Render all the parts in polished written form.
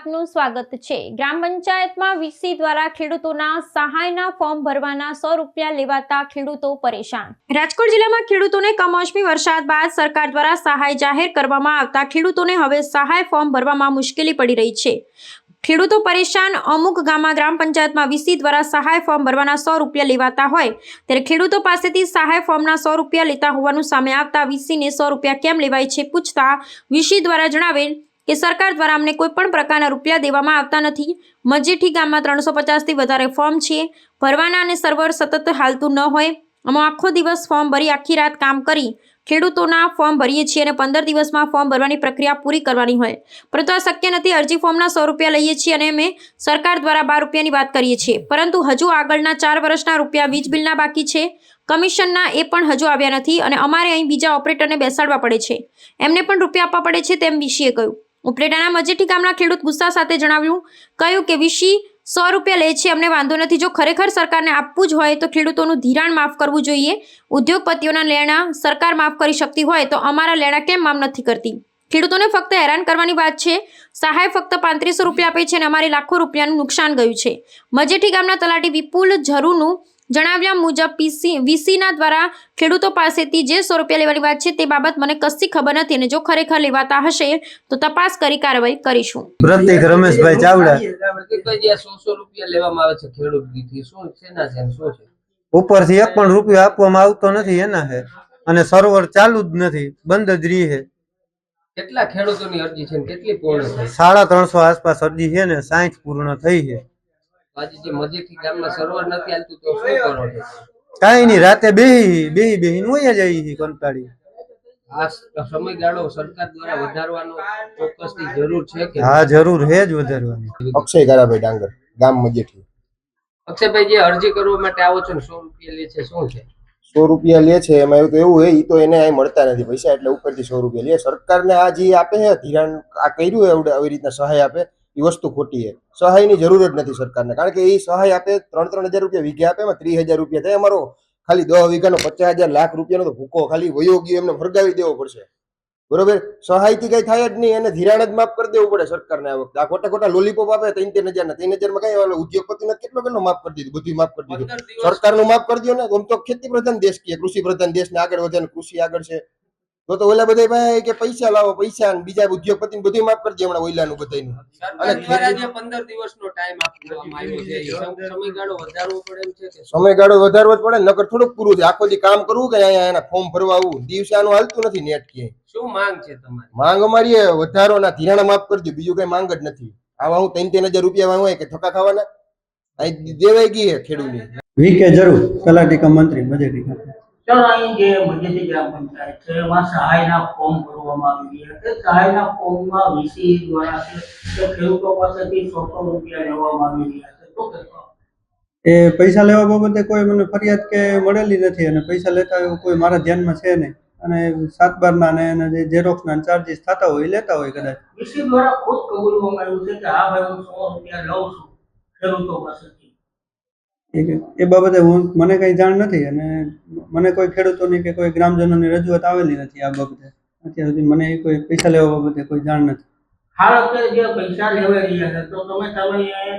આપનું સ્વાગત છે। ગ્રામ પંચાયતમાં વીસી દ્વારા ખેડૂતોના સહાયના ફોર્મ ભરવાના 100 રૂપિયા લેવાતા ખેડૂતો પરેશાન। રાજકોટ જિલ્લામાં ખેડૂતોને કમોસમી વરસાદ બાદ સરકાર દ્વારા સહાય જાહેર કરવામાં આવતા ખેડૂતોને હવે સહાય ફોર્મ ભરવામાં મુશ્કેલી પડી રહી છે। ખેડૂતો પરેશાન। અમુક ગામમાં ગ્રામ પંચાયતમાં વીસી દ્વારા સહાય ફોર્મ ભરવાના 100 રૂપિયા લેવાતા હોય ત્યારે ખેડૂતો પાસેથી સહાય ફોર્મના 100 રૂપિયા લેતા હોવાનું સામે આવતા વીસીને 100 રૂપિયા કેમ લેવાય છે પૂછતા વીસી દ્વારા જણાવેલ કે સરકાર દ્વારા અમને કોઈ પણ પ્રકારના રૂપિયા દેવામાં આવતા નથી। મજેઠી ગામમાં 350 થી વધારે ફોર્મ છે ભરવાના અને સર્વર સતત હાલતું ન હોય। અમે આખો દિવસ ફોર્મ ભરી આખી રાત કામ કરી ખેડૂતોના ફોર્મ ભરીએ છીએ અને 15 દિવસમાં ફોર્મ ભરવાની પ્રક્રિયા પૂરી કરવાની હોય પરંતુ આ શક્ય નથી। અરજી ફોર્મના 100 રૂપિયા લઈએ છીએ અને અમે સરકાર દ્વારા 12 રૂપિયાની વાત કરીએ છીએ પરંતુ હજુ આગળના 4 વર્ષના રૂપિયા વીજ બિલના બાકી છે, કમિશનના એ પણ હજુ આવ્યા નથી અને અમારે અહીં બીજા ઓપરેટરને બેસાડવા પડે છે, એમને પણ રૂપિયા આપવા પડે છે તેમ વીસીએ કહ્યું। ઉપલેટાના મજેઠી ગામના ખેડૂત ગુસ્સા સાથે કહ્યું કે વીસી 100 રૂપિયા લે છે, અમને વાંધો નથી। જો ખરેખર સરકારને આપવું જ હોય તો ખેડૂતોનું ધિરાણ માફ કરવું જોઈએ। ઉદ્યોગપતિઓના લેણા સરકાર માફ કરી શકતી હોય તો અમારા લેણા કેમ માફ નથી કરતી? ખેડૂતોને ફક્ત હેરાન કરવાની વાત છે। સહાય ફક્ત 3500 રૂપિયા આપે છે અને અમારે લાખો રૂપિયાનું નુકસાન ગયું છે। મજેઠી ગામના તલાટી વિપુલ ઝરુનું જણાવ્યા મુજબ વીસીના દ્વારા ખેડૂતો પાસેથી જે 100 રૂપિયા લેવાની વાત છે તે બાબત મને કશી ખબર નથી અને જો ખરેખર લેવાતા હશે તો તપાસ કરી કાર્યવાહી કરીશું। પ્રતિક રમેશભાઈ ચાવડા। 100 રૂપિયા લેવામાં આવે છે ખેડૂત દીઠ, શું સેના છે શું છે? ઉપરથી 1 પણ રૂપિયો આપવામાં આવતો નથી એના છે અને સર્વર ચાલુ જ નથી, બંધ જ રહી છે। કેટલા ખેડૂતોની અરજી છે ને કેટલી પૂર્ણ થઈ? 350 આસપાસ અરજી છે ને 60 પૂર્ણ થઈ છે। આજે જે મજેઠી ગામમાં સર્વર નથી હાલતું તો શું કરો છો? કાંઈ નહીં, રાતે બેહી હોય જાય છે કંટાળી। આ સમયગાળો સરકાર દ્વારા વધારવાનો ચોક્કસની જરૂર છે કે? હા, જરૂર છે જ વધારવાની। અક્ષય ગારાભાઈ ડાંગર, ગામ મજેઠી। અક્ષયભાઈ, જે અરજી કરવા માટે આવો છો ને 100 રૂપિયા લે છે, શું છે? 100 રૂપિયા લે છે, એમાં એવું તો એવું હોય, ઈ તો એને અહીં મળતા નથી પૈસા, એટલે ઉપરથી 100 રૂપિયા લે। સરકારને આ જે આપે છે ધિરાણ, આ કર્યું આવી રીતના સહાય આપે, એ વસ્તુ ખોટી છે। સહાયની જરૂર જ નથી સરકારને, કારણ કે એ સહાય આપે 3-3000 રૂપિયા વીઘે આપે, એમાં 30,000 રૂપિયા થાય। અમારો ખાલી 10 વીઘાનો 50,000 લાખ રૂપિયાનો તો ભૂકો ખાલી વયો ગયો, એમને ફરગાવી દેવો પડશે, બરોબર? સહાયથી કઈ થાય જ નહીં, એને ધિરાણ જ માફ કરી દેવું પડે સરકારને આ વખતે। આ ખોટા લોલીપોપ આપે 3,000 ના 3,000 માં કઈ ઉદ્યોગપતિને કેટલો માફ કરી દીધું, બધું માફ કરી દીધું। સરકારનું માફ કરી દો ને, આમ તો ખેતી પ્રધાન દેશ કે કૃષિ પ્રધાન દેશને આગળ વધે ને કૃષિ આગળ છે તો ઓલા બધા ભાઈ કે પૈસા લાવો, પૈસા બીજા ઉદ્યોગપતિને બધું માફ કરી દે હમણાં ઓઈલાનું બધાનું। અને દ્વારા જે 15 દિવસનો ટાઈમ આપવામાં આવ્યો છે, સમયગાળો વધારવો પડે એમ છે કે? સમયગાળો વધારવો જ પડે, નકર થોડુંક પૂરું થાય। આખો દી કામ કરવું કે અહીંયા એના ફોર્મ ભરવા આવું, દિવસે આનું હાલતું નથી નેટ કે। શું માંગ છે તમારી? માંગ અમારી વધારો ના ધિરાણ માફ કરી દો, બીજું કઈ માંગ જ નથી। આવા હું 3,000 રૂપિયા હોય કે થકા ખાવાના, અહીં દેવાઈ ગઈ છે ખેડૂતની। વીકે જરૂર તલાટી કા મંત્રી મજેઠી ગામ। ચાલો, અહીં જે મજેઠી ગ્રામ પંચાયત છે એમાં સહાયના ફોર્મ ભરવામાં આવી રહ્યા છે। સહાયના ફોર્મમાં વીસી દ્વારા છે ખેડૂતો પાસેથી 100 રૂપિયા લેવામાં આવી રહ્યા છે, તો કહેશો? એ પૈસા લેવા બાબતે કોઈ મને ફરિયાદ કે મળેલી નથી અને પૈસા લેતા એવું કોઈ મારા ધ્યાનમાં છે નહીં અને 7/12 ના અને જે ઝેરોક્સના ચાર્જીસ થતા હોય લેતા હોય કદાચ। વીસી દ્વારા ખુદ કબૂલવામાં આવ્યું છે કે હા ભાઈ, હું 100 રૂપિયા લઉં છું ખેડૂતો પાસેથી। એ બાબતે મને કઈ જાણ નથી અને મને કોઈ ખેડૂતોની કે કોઈ ગ્રામજનોની રજૂઆત આવેલી નથી આ બાબતે। અત્યાર સુધી મને કોઈ પૈસા લેવા બાબતે કોઈ જાણ નથી। હાલ અત્યારે જે પૈસા લેવાઈ રહ્યા છે તો તમે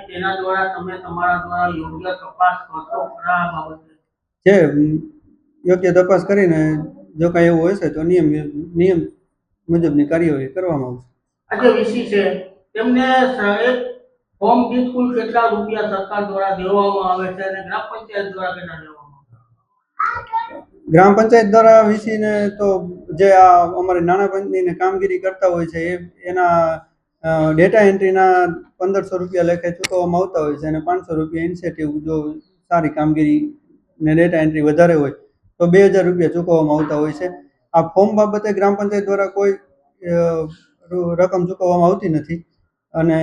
તેના દ્વારા તમારા દ્વારા યોગ્ય તપાસ કરશો ખરા આ બાબતે? જે યોગ્ય તપાસ કરીને જો કાંઈ એવું હશે તો નિયમ મુજબની કાર્યવાહી કરવામાં આવશે। આજે વીસી છે તેમને એક ફોર્મ દીઠ કુલ કેટલા રૂપિયા સરકાર દ્વારા દેવામાં આવે છે અને ગ્રામ પંચાયત દ્વારા કેટલા દેવામાં આવે? ગ્રામ પંચાયત દ્વારા વીસીને તો જે આ અમારી નાણાં પંચની કામગીરી કરતા હોય છે એના ડેટા એન્ટ્રીના 1500 રૂપિયા લેખે ચૂકવવામાં આવતા હોય છે અને 500 રૂપિયા ઇન્સેન્ટિવ જો સારી કામગીરી ને ડેટા એન્ટ્રી વધારે હોય તો 2000 રૂપિયા ચૂકવવામાં આવતા હોય છે। આ ફોર્મ બાબતે ગ્રામ પંચાયત દ્વારા કોઈ રકમ ચૂકવવામાં આવતી નથી અને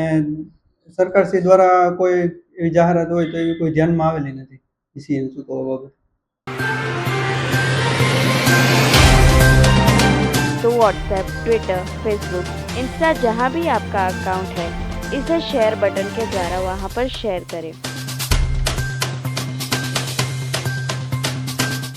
સરકારશ્રી દ્વારા કોઈ એવી જાહેરાત હોય તો એવી કોઈ ધ્યાનમાં આવેલી નથી વીસી ચૂકવવા બાબતે। तो व्हाट्सएप, ट्विटर, फेसबुक, इंस्टा जहाँ भी आपका अकाउंट है इसे शेयर बटन के द्वारा वहाँ पर शेयर करें।